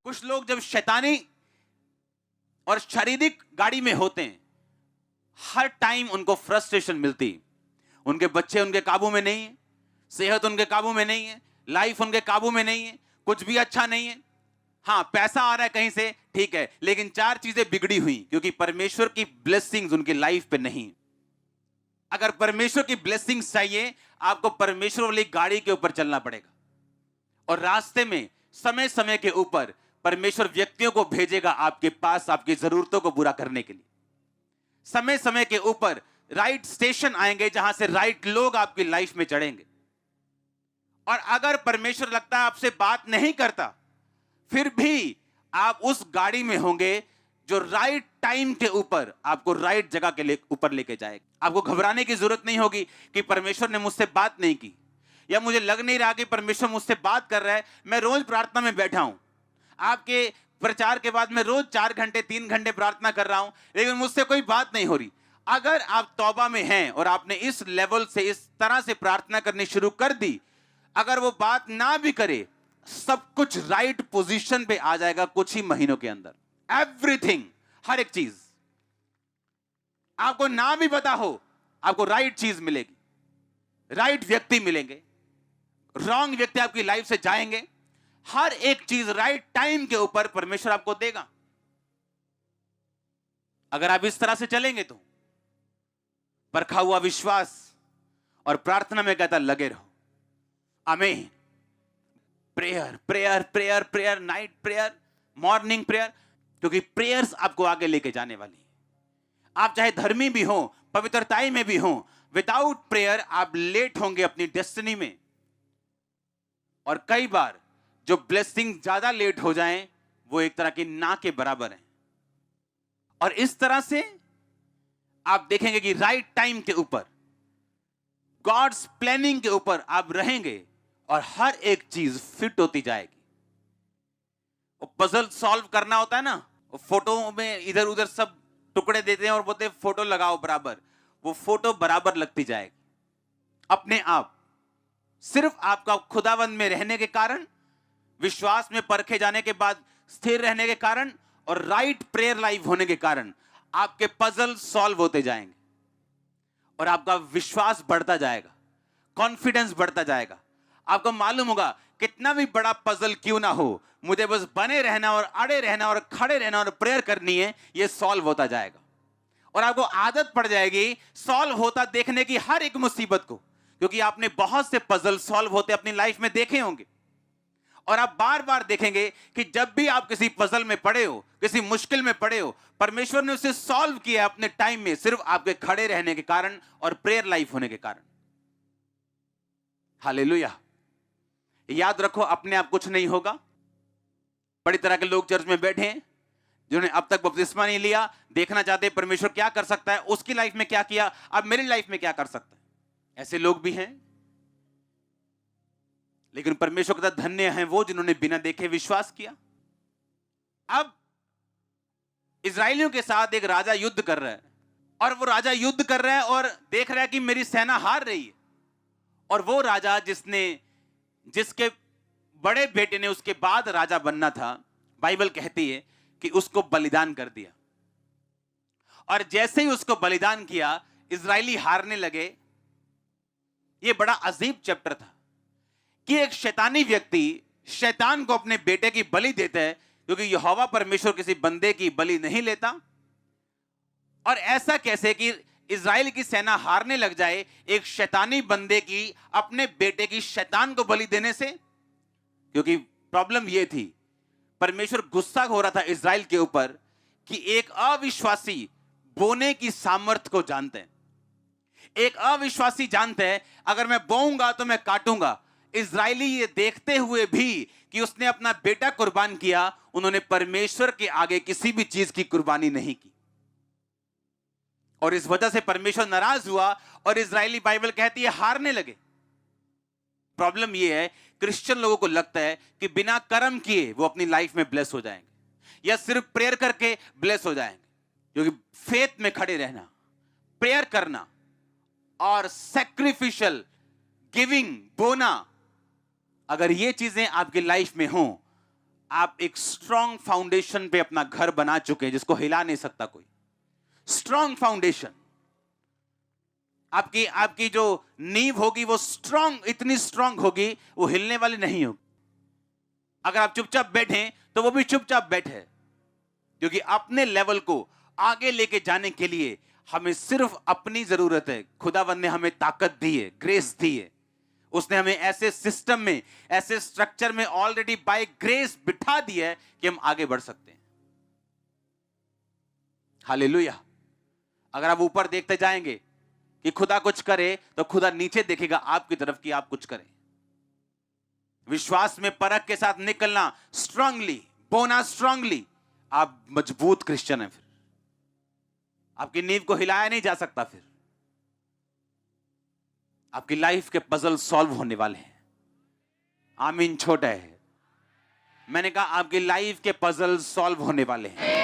कुछ लोग जब शैतानी और शारीरिक गाड़ी में होते हैं, हर टाइम उनको फ्रस्ट्रेशन मिलती। उनके बच्चे उनके काबू में नहीं है, सेहत उनके काबू में नहीं है, लाइफ उनके काबू में नहीं है, कुछ भी अच्छा नहीं है। हाँ, पैसा आ रहा है कहीं से, ठीक है, लेकिन चार चीजें बिगड़ी हुई क्योंकि परमेश्वर की ब्लेसिंग्स उनकी लाइफ पे नहीं। अगर परमेश्वर की ब्लेसिंग्स चाहिए, आपको परमेश्वर वाली गाड़ी के ऊपर चलना पड़ेगा। और रास्ते में समय समय के ऊपर परमेश्वर व्यक्तियों को भेजेगा आपके पास आपकी जरूरतों को पूरा करने के लिए। समय समय के ऊपर राइट स्टेशन आएंगे जहां से राइट लोग आपकी लाइफ में चढ़ेंगे। और अगर परमेश्वर लगता है आपसे बात नहीं करता, फिर भी आप उस गाड़ी में होंगे जो राइट टाइम के ऊपर आपको राइट जगह के ऊपर लेके जाएगा। आपको घबराने की जरूरत नहीं होगी कि परमेश्वर ने मुझसे बात नहीं की, या मुझे लग नहीं रहा कि परमेश्वर मुझसे बात कर रहा है। मैं रोज प्रार्थना में बैठा हूं, आपके प्रचार के बाद मैं रोज 4 घंटे 3 घंटे प्रार्थना कर रहा हूं, लेकिन मुझसे कोई बात नहीं हो रही। अगर आप तौबा में हैं और आपने इस लेवल से, इस तरह से प्रार्थना करनी शुरू कर दी, अगर वो बात ना भी करे, सब कुछ राइट पोजीशन पे आ जाएगा कुछ ही महीनों के अंदर। एवरीथिंग, हर एक चीज आपको ना भी पता हो, आपको राइट चीज मिलेगी, राइट व्यक्ति मिलेंगे, रॉन्ग व्यक्ति आपकी लाइफ से जाएंगे। हर एक चीज राइट टाइम के ऊपर परमेश्वर आपको देगा। अगर आप इस तरह से चलेंगे तो परखा हुआ विश्वास और प्रार्थना में कहता लगे रहो। आमीन। Prayer prayer prayer prayer, night prayer, morning prayer, क्योंकि प्रेयर्स आपको आगे लेके जाने वाली है। आप चाहे धर्मी भी हो, पवित्रताई में भी हो, विदाउट प्रेयर आप लेट होंगे अपनी डेस्टिनी में। और कई बार जो ब्लेसिंग ज्यादा लेट हो जाएं, वो एक तरह की ना के बराबर है। और इस तरह से आप देखेंगे कि राइट टाइम के ऊपर, गॉड्स प्लानिंग के ऊपर आप रहेंगे और हर एक चीज फिट होती जाएगी। वो पजल सॉल्व करना होता है ना, वो फोटो में इधर उधर सब टुकड़े देते हैं और बोलते हैं फोटो लगाओ बराबर, वो फोटो बराबर लगती जाएगी अपने आप। सिर्फ आपका खुदावंद में रहने के कारण, विश्वास में परखे जाने के बाद स्थिर रहने के कारण और राइट प्रेयर लाइफ होने के कारण आपके पजल सॉल्व होते जाएंगे और आपका विश्वास बढ़ता जाएगा, कॉन्फिडेंस बढ़ता जाएगा। आपको मालूम होगा कितना भी बड़ा पजल क्यों ना हो, मुझे बस बने रहना और अड़े रहना और खड़े रहना और प्रेयर करनी है, ये सॉल्व होता जाएगा। और आपको आदत पड़ जाएगी सॉल्व होता देखने की हर एक मुसीबत को, क्योंकि आपने बहुत से पजल सॉल्व होते अपनी लाइफ में देखे होंगे। और आप बार बार देखेंगे कि जब भी आप किसी पजल में पड़े हो, किसी मुश्किल में पड़े हो, परमेश्वर ने उसे सॉल्व किया अपने टाइम में, सिर्फ आपके खड़े रहने के कारण और प्रेयर लाइफ होने के कारण। हालेलुया। याद रखो, अपने आप कुछ नहीं होगा। बड़ी तरह के लोग चर्च में बैठे हैं जिन्होंने अब तक बपतिस्मा नहीं लिया, देखना चाहते परमेश्वर क्या कर सकता है, उसकी लाइफ में क्या किया, अब मेरी लाइफ में क्या कर सकता है। ऐसे लोग भी हैं। लेकिन परमेश्वर कहता धन्य हैं वो जिन्होंने बिना देखे विश्वास किया। अब इजरायलियों के साथ एक राजा युद्ध कर रहा है, और वो राजा युद्ध कर रहा है और देख रहा है कि मेरी सेना हार रही है। और वो राजा जिसके बड़े बेटे ने उसके बाद राजा बनना था, बाइबल कहती है कि उसको बलिदान कर दिया। और जैसे ही उसको बलिदान किया, इजरायली हारने लगे। ये बड़ा अजीब चैप्टर था कि एक शैतानी व्यक्ति शैतान को अपने बेटे की बलि देता है, क्योंकि यहोवा परमेश्वर किसी बंदे की बलि नहीं लेता। और ऐसा कैसे कि इजराइल की सेना हारने लग जाए एक शैतानी बंदे की अपने बेटे की शैतान को बलि देने से? क्योंकि प्रॉब्लम यह थी, परमेश्वर गुस्सा हो रहा था इजराइल के ऊपर कि एक अविश्वासी बोने की सामर्थ्य को जानते हैं। एक अविश्वासी जानते हैं अगर मैं बोऊंगा तो मैं काटूंगा। इजरायली ये देखते हुए भी कि उसने अपना बेटा कुर्बान किया, उन्होंने परमेश्वर के आगे किसी भी चीज की कुर्बानी नहीं की। और इस वजह से परमेश्वर नाराज हुआ और इजरायली, बाइबल कहती है, हारने लगे। प्रॉब्लम यह है, क्रिश्चियन लोगों को लगता है कि बिना कर्म किए वो अपनी लाइफ में ब्लेस हो जाएंगे, या सिर्फ प्रेयर करके ब्लेस हो जाएंगे। क्योंकि फेथ में खड़े रहना, प्रेयर करना और सैक्रिफिशियल गिविंग, बोना, अगर ये चीजें आपकी लाइफ में हो, आप एक स्ट्रॉन्ग फाउंडेशन पे अपना घर बना चुके हैं जिसको हिला नहीं सकता कोई। स्ट्रॉन्ग फाउंडेशन, आपकी आपकी जो नींव होगी वो स्ट्रॉन्ग, इतनी स्ट्रॉन्ग होगी वो हिलने वाली नहीं होगी। अगर आप चुपचाप बैठे तो वो भी चुपचाप बैठे, क्योंकि अपने लेवल को आगे लेके जाने के लिए हमें सिर्फ अपनी जरूरत है। खुदावंद ने हमें ताकत दी है, ग्रेस दी है। उसने हमें ऐसे सिस्टम में, ऐसे स्ट्रक्चर में ऑलरेडी बाय ग्रेस बिठा दिया है कि हम आगे बढ़ सकते हैं। हालेलुया। अगर आप ऊपर देखते जाएंगे कि खुदा कुछ करे तो खुदा नीचे देखेगा आपकी तरफ कि आप कुछ करें। विश्वास में परख के साथ निकलना, स्ट्रांगली बोना, स्ट्रांगली, आप मजबूत क्रिश्चियन हैं। फिर आपकी नींव को हिलाया नहीं जा सकता। फिर आपकी लाइफ के पजल सॉल्व होने वाले हैं। आमीन। छोटा है, मैंने कहा आपकी लाइफ के पजल सॉल्व होने वाले हैं।